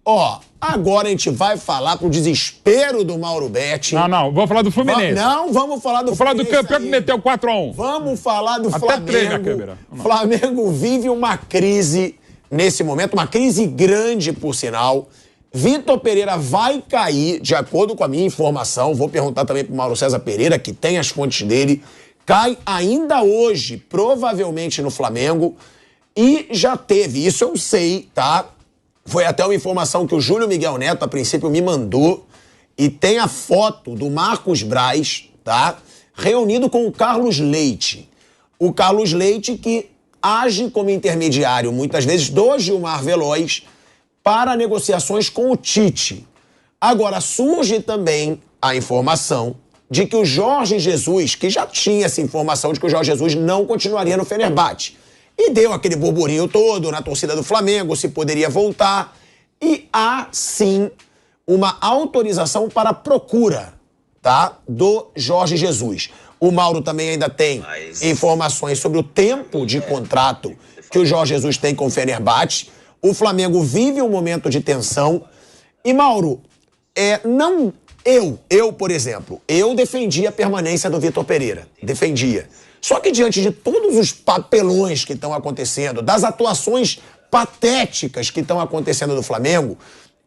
Ó, agora a gente vai falar pro desespero do Mauro Betti. Não, vamos falar do Fluminense. Vamos falar do Fluminense. Vamos falar do campeão que meteu 4-1. Vamos falar do Até Flamengo. treme a câmera. Flamengo vive uma crise nesse momento, uma crise grande, por sinal. Vitor Pereira vai cair, de acordo com a minha informação, vou perguntar também pro Mauro César Pereira, que tem as fontes dele, cai ainda hoje, provavelmente no Flamengo, e já teve, isso eu sei, tá? Foi até uma informação que o Júlio Miguel Neto, a princípio, me mandou, e tem a foto do Marcos Braz, tá? Reunido com o Carlos Leite. O Carlos Leite que age como intermediário, muitas vezes, do Gilmar Veloz, para negociações com o Tite. Agora, surge também a informação de que o Jorge Jesus, que já tinha essa informação de que o Jorge Jesus não continuaria no Fenerbahçe, e deu aquele burburinho todo na torcida do Flamengo, se poderia voltar. E há, sim, uma autorização para a procura, tá, do Jorge Jesus. O Mauro também ainda tem informações sobre o tempo de contrato que o Jorge Jesus tem com o Fenerbahçe. O Flamengo vive um momento de tensão. E, Mauro, por exemplo, eu defendia a permanência do Vitor Pereira. Defendia. Só que diante de todos os papelões que estão acontecendo, das atuações patéticas que estão acontecendo no Flamengo,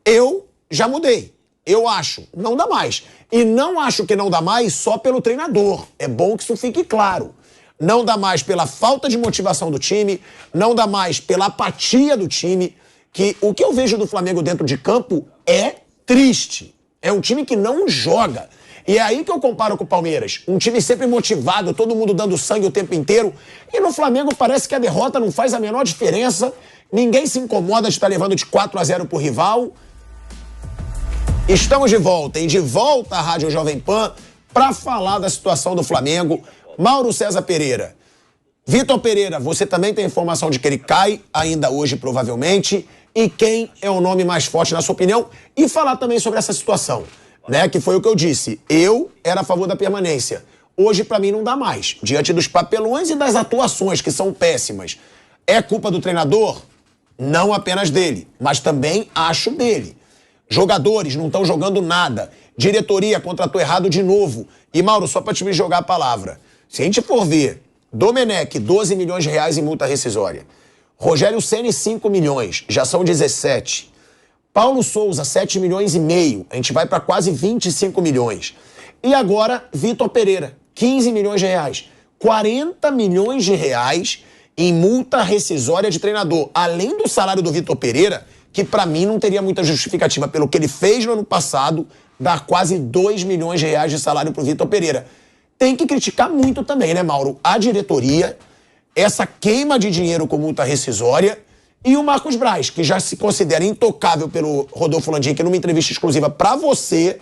eu já mudei. Eu acho, não dá mais. E não acho que não dá mais só pelo treinador. É bom que isso fique claro. Não dá mais pela falta de motivação do time, não dá mais pela apatia do time, que o que eu vejo do Flamengo dentro de campo é triste. É um time que não joga. E é aí que eu comparo com o Palmeiras. Um time sempre motivado, todo mundo dando sangue o tempo inteiro. E no Flamengo parece que a derrota não faz a menor diferença. Ninguém se incomoda de estar levando de 4-0 pro rival. Estamos de volta, hein? De volta à Rádio Jovem Pan para falar da situação do Flamengo. Mauro César Pereira. Vitor Pereira, você também tem informação de que ele cai ainda hoje, provavelmente. E quem é o nome mais forte, na sua opinião? E falar também sobre essa situação, né? Que foi o que eu disse. Eu era a favor da permanência. Hoje, pra mim, não dá mais. Diante dos papelões e das atuações, que são péssimas. É culpa do treinador? Não apenas dele, mas também acho dele. Jogadores não estão jogando nada. Diretoria contratou errado de novo. E, Mauro, só pra te me jogar a palavra. Se a gente for ver, Domenech, 12 milhões de reais em multa rescisória. Rogério Ceni, 5 milhões. Já são 17. Paulo Souza, 7 milhões e meio. A gente vai para quase 25 milhões. E agora, Vitor Pereira, 15 milhões de reais. 40 milhões de reais em multa rescisória de treinador. Além do salário do Vitor Pereira, que para mim não teria muita justificativa pelo que ele fez no ano passado, dar quase 2 milhões de reais de salário pro Vitor Pereira. Tem que criticar muito também, né, Mauro? A diretoria, essa queima de dinheiro com multa rescisória e o Marcos Braz, que já se considera intocável pelo Rodolfo Landim, que numa entrevista exclusiva pra você,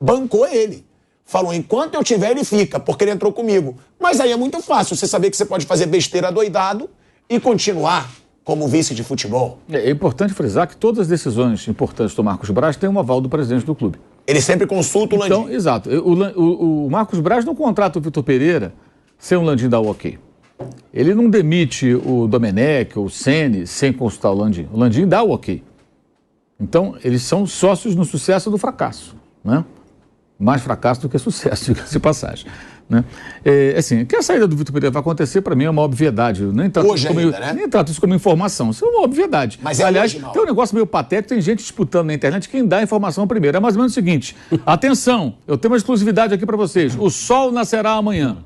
bancou ele. Falou, enquanto eu tiver, ele fica, porque ele entrou comigo. Mas aí é muito fácil você saber que você pode fazer besteira doidado e continuar como vice de futebol. É importante frisar que todas as decisões importantes do Marcos Braz têm um aval do presidente do clube. Ele sempre consulta o Landim. Então, exato. O Marcos Braz não contrata o Vitor Pereira sem o Landim dar o ok. Ele não demite o Domenech ou o Ceni sem consultar o Landim. O Landim dá o ok. Então, eles são sócios no sucesso do fracasso, né? Mais fracasso do que sucesso, diga-se de passagem. Né? Assim, que a saída do Vitor Pereira vai acontecer, para mim, é uma obviedade. Eu nem trato hoje ainda, né? Nem trato isso como informação. Isso é uma obviedade. Mas aliás, hoje, tem um negócio meio patético, tem gente disputando na internet quem dá a informação primeiro. É mais ou menos o seguinte: atenção, eu tenho uma exclusividade aqui para vocês. O sol nascerá amanhã.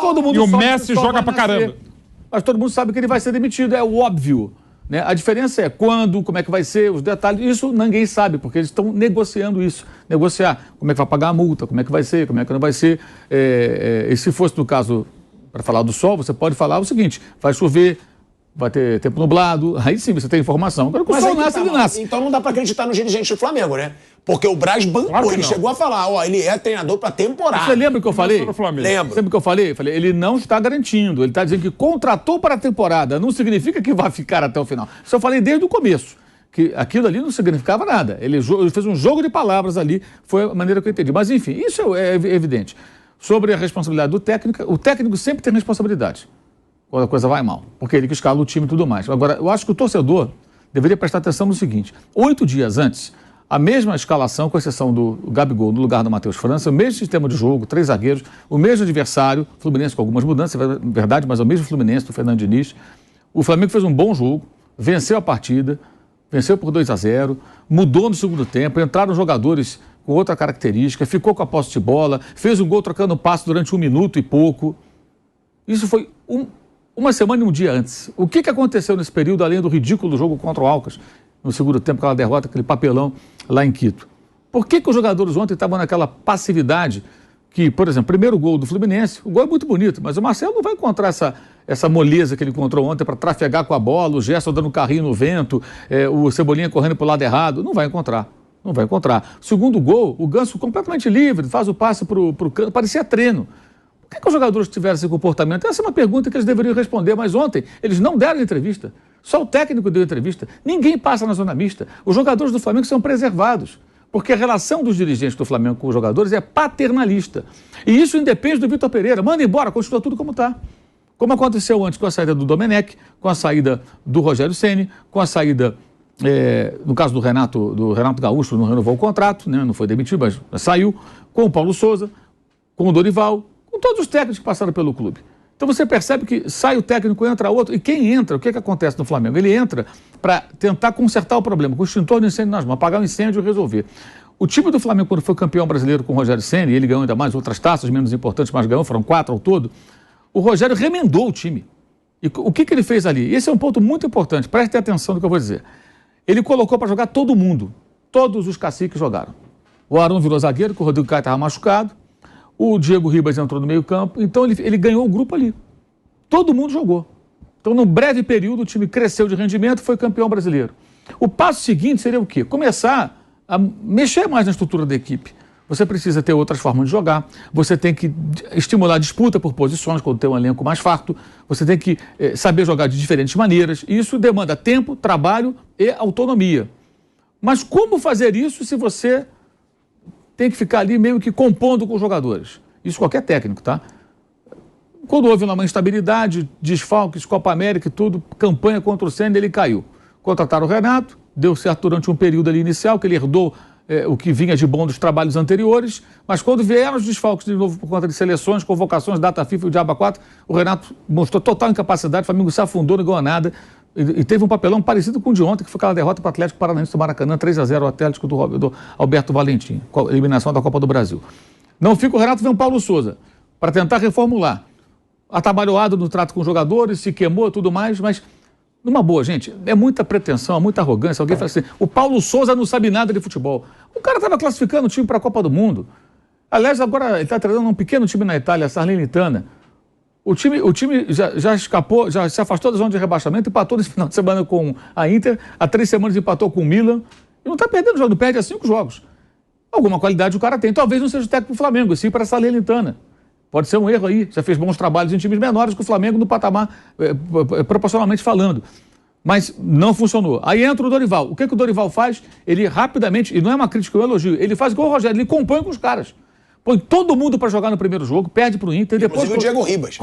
Todo mundo e o sabe Messi que o sol joga vai pra nascer, caramba. mas todo mundo sabe que ele vai ser demitido, é o óbvio. Né? A diferença é quando, como é que vai ser, os detalhes. Isso ninguém sabe, porque eles estão negociando isso. Negociar como é que vai pagar a multa, como é que vai ser, como é que não vai ser. E se fosse no caso, para falar do sol, você pode falar o seguinte: vai chover, vai ter tempo nublado, aí sim você tem informação. Agora, quando o sol nasce, ele nasce. Então não dá pra acreditar no dirigente do Flamengo, né? Porque o Braz bancou, Claro que ele não. chegou a falar, ó, ele é treinador pra temporada. Você lembra que eu falei? Lembro. Lembra que eu falei? Eu falei, ele não está garantindo, ele está dizendo que contratou para a temporada, não significa que vai ficar até o final. Isso eu falei desde o começo, que aquilo ali não significava nada. Ele fez um jogo de palavras ali, foi a maneira que eu entendi. Mas enfim, isso é evidente. Sobre a responsabilidade do técnico, o técnico sempre tem responsabilidade quando a coisa vai mal, porque ele que escala o time e tudo mais. Agora, eu acho que o torcedor deveria prestar atenção no seguinte: 8 dias antes, a mesma escalação, com exceção do Gabigol no lugar do Matheus França, o mesmo sistema de jogo, 3 zagueiros, o mesmo adversário, Fluminense com algumas mudanças, é verdade, mas é o mesmo Fluminense do Fernando Diniz. O Flamengo fez um bom jogo, venceu a partida, venceu por 2-0, mudou no segundo tempo, entraram jogadores com outra característica, ficou com a posse de bola, fez um gol trocando passe durante 1 minuto e pouco. Isso foi uma semana e um dia antes. O que aconteceu nesse período, além do ridículo jogo contra o Alcas, no segundo tempo, aquela derrota, aquele papelão lá em Quito? Por que os jogadores ontem estavam naquela passividade que, por exemplo, primeiro gol do Fluminense, o gol é muito bonito, mas o Marcelo não vai encontrar essa moleza que ele encontrou ontem para trafegar com a bola, o Gerson dando carrinho no vento, o Cebolinha correndo para o lado errado. Não vai encontrar. Não vai encontrar. Segundo gol, o Ganso completamente livre, faz o passe para o canto, parecia treino. Por que os jogadores tiveram esse comportamento? Essa é uma pergunta que eles deveriam responder, mas ontem eles não deram entrevista. Só o técnico deu entrevista. Ninguém passa na zona mista. Os jogadores do Flamengo são preservados, porque a relação dos dirigentes do Flamengo com os jogadores é paternalista. E isso independe do Vitor Pereira. Manda embora, continua tudo como está. Como aconteceu antes com a saída do Domenech, com a saída do Rogério Ceni, com a saída, no caso do Renato Gaúcho, não renovou o contrato, né, não foi demitido, mas saiu, com o Paulo Souza, com o Dorival, com todos os técnicos que passaram pelo clube. Então você percebe que sai o técnico, entra outro, e quem entra, o que acontece no Flamengo? Ele entra para tentar consertar o problema, com o extintor de incêndio nas mãos, apagar o incêndio e resolver. O time do Flamengo, quando foi campeão brasileiro com o Rogério Ceni, ele ganhou ainda mais outras taças, menos importantes, mas ganhou, foram 4 ao todo, o Rogério remendou o time. E o que ele fez ali? Esse é um ponto muito importante, preste atenção no que eu vou dizer. Ele colocou para jogar todo mundo, todos os caciques jogaram. O Arão virou zagueiro, que o Rodrigo Caio estava machucado, o Diego Ribas entrou no meio campo, então ele ganhou o grupo ali. Todo mundo jogou. Então, num breve período, o time cresceu de rendimento e foi campeão brasileiro. O passo seguinte seria o quê? Começar a mexer mais na estrutura da equipe. Você precisa ter outras formas de jogar, você tem que estimular a disputa por posições quando tem um elenco mais farto, você tem que saber jogar de diferentes maneiras, e isso demanda tempo, trabalho e autonomia. Mas como fazer isso se você tem que ficar ali meio que compondo com os jogadores? Isso qualquer técnico, tá? Quando houve uma instabilidade, desfalques, Copa América e tudo, campanha contra o Ceni, ele caiu. Contrataram o Renato, deu certo durante um período ali inicial, que ele herdou o que vinha de bom dos trabalhos anteriores, mas quando vieram os desfalques de novo por conta de seleções, convocações, data FIFA e o Diaba 4, o Renato mostrou total incapacidade, o Flamengo se afundou, não ganhou nada, e teve um papelão parecido com o de ontem, que foi aquela derrota para o Atlético Paranaense do Maracanã, 3-0 o Atlético do Alberto Valentim, com a eliminação da Copa do Brasil. Não fica o Renato, vem o Paulo Souza, para tentar reformular. Atabalhoado no trato com os jogadores, se queimou e tudo mais, mas numa boa, gente, é muita pretensão, muita arrogância. Alguém fala assim, o Paulo Souza não sabe nada de futebol. O cara estava classificando o time para a Copa do Mundo. Aliás, agora ele está treinando um pequeno time na Itália, a Salernitana. O time já escapou, já se afastou da zona de rebaixamento, empatou nesse final de semana com a Inter, há 3 semanas empatou com o Milan, e não está perdendo jogo, não perde há 5 jogos. Alguma qualidade o cara tem. Talvez não seja o técnico do Flamengo, sim para a Salernitana. Pode ser um erro aí, já fez bons trabalhos em times menores que o Flamengo no patamar, proporcionalmente falando. Mas não funcionou. Aí entra o Dorival. O que o Dorival faz? Ele rapidamente, e não é uma crítica, é um elogio, ele faz igual o Rogério, ele compõe com os caras. Põe todo mundo para jogar no primeiro jogo, perde para o Inter. Depois o Diego Ribas.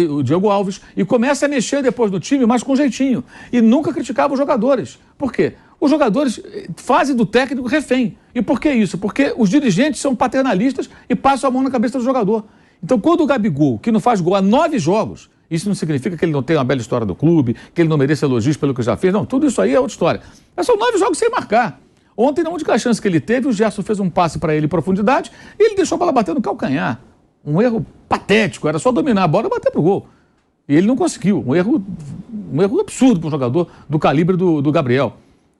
O Diego Alves. E começa a mexer depois no time, mas com jeitinho. E nunca criticava os jogadores. Por quê? Os jogadores fazem do técnico refém. E por que isso? Porque os dirigentes são paternalistas e passam a mão na cabeça do jogador. Então, quando o Gabigol, que não faz gol há 9 jogos, isso não significa que ele não tem uma bela história do clube, que ele não merece elogios pelo que já fez. Não, tudo isso aí é outra história. Mas são 9 jogos sem marcar. Ontem, na única chance que ele teve, o Gerson fez um passe para ele em profundidade e ele deixou a bola bater no calcanhar. Um erro patético, era só dominar a bola e bater pro gol. E ele não conseguiu. Um erro absurdo para um jogador do calibre do Gabriel.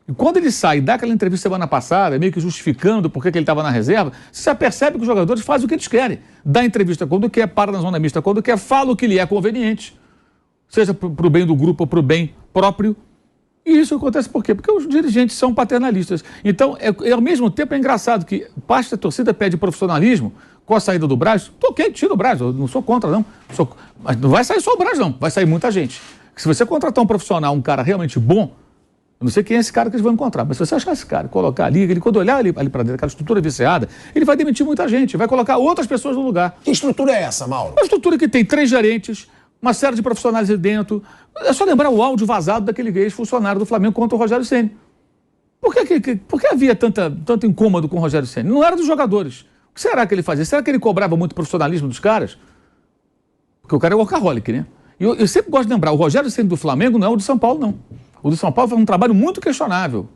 E quando ele sai e dá aquela entrevista semana passada, meio que justificando por que ele estava na reserva, você já percebe que os jogadores fazem o que eles querem. Dá entrevista quando quer, para na zona mista quando quer, fala o que lhe é conveniente. Seja para o bem do grupo ou para o bem próprio. E isso acontece por quê? Porque os dirigentes são paternalistas. Então, ao mesmo tempo, é engraçado que parte da torcida pede profissionalismo com a saída do Braz. Ok, tira o Braz, eu não sou contra, não. Mas não vai sair só o Braz, não. Vai sair muita gente. Se você contratar um profissional, um cara realmente bom, eu não sei quem é esse cara que eles vão encontrar, mas se você achar esse cara, colocar ali, ele quando olhar ali para dentro, aquela estrutura viciada, ele vai demitir muita gente, vai colocar outras pessoas no lugar. Que estrutura é essa, Mauro? Uma estrutura que tem 3 gerentes, uma série de profissionais ali dentro. É só lembrar o áudio vazado daquele ex-funcionário do Flamengo contra o Rogério Ceni. Por que havia tanto incômodo com o Rogério Ceni? Não era dos jogadores. O que será que ele fazia? Será que ele cobrava muito profissionalismo dos caras? Porque o cara é workaholic, né? E eu sempre gosto de lembrar, o Rogério Ceni do Flamengo não é o de São Paulo, não. O do São Paulo fez um trabalho muito questionável.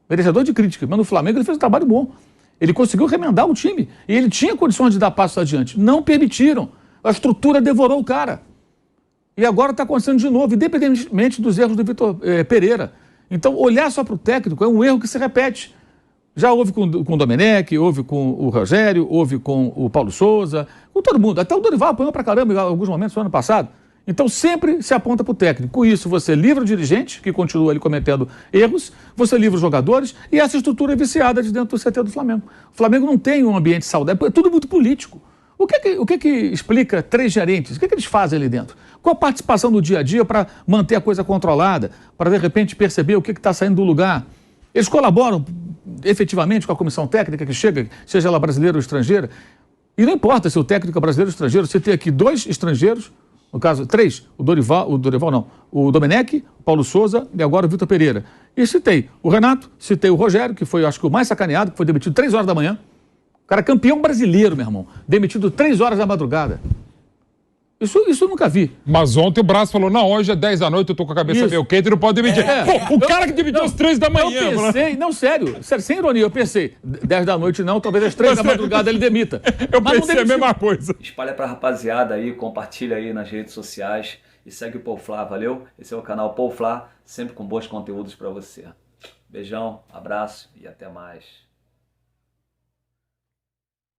Merecedor de crítica. Mas no Flamengo ele fez um trabalho bom. Ele conseguiu remendar o time. E ele tinha condições de dar passos adiante. Não permitiram. A estrutura devorou o cara. E agora está acontecendo de novo, independentemente dos erros do Vitor Pereira. Então, olhar só para o técnico é um erro que se repete. Já houve com o Domenech, houve com o Rogério, houve com o Paulo Souza, com todo mundo. Até o Dorival apanhou pra caramba em alguns momentos no ano passado. Então sempre se aponta para o técnico. Com isso você livra o dirigente, que continua ali cometendo erros, você livra os jogadores e essa estrutura é viciada de dentro do CT do Flamengo. O Flamengo não tem um ambiente saudável, é tudo muito político. O que explica 3 gerentes? O que eles fazem ali dentro? Qual a participação no dia a dia para manter a coisa controlada, para de repente perceber o que está saindo do lugar? Eles colaboram efetivamente com a comissão técnica que chega, seja ela brasileira ou estrangeira? E não importa se o técnico é brasileiro ou estrangeiro, você tem aqui 2 estrangeiros, no caso 3, o Domenech, o Paulo Souza e agora o Vitor Pereira. E citei o Renato, citei o Rogério, que foi, acho que o mais sacaneado, que foi demitido 3 horas da manhã. O cara campeão brasileiro, meu irmão, demitido 3 horas da madrugada. Isso eu nunca vi. Mas ontem o Braz falou, não, hoje é 10 da noite, eu tô com a cabeça meio quente, não pode demitir. Pô, o cara que demitiu às 3 da manhã. Eu pensei, não, sério, sem ironia, eu pensei, 10 da noite não, talvez às 3 da madrugada ele demita. Eu pensei a mesma coisa. Espalha pra rapaziada aí, compartilha aí nas redes sociais e segue o Poufla, valeu? Esse é o canal Poufla, sempre com bons conteúdos pra você. Beijão, abraço e até mais.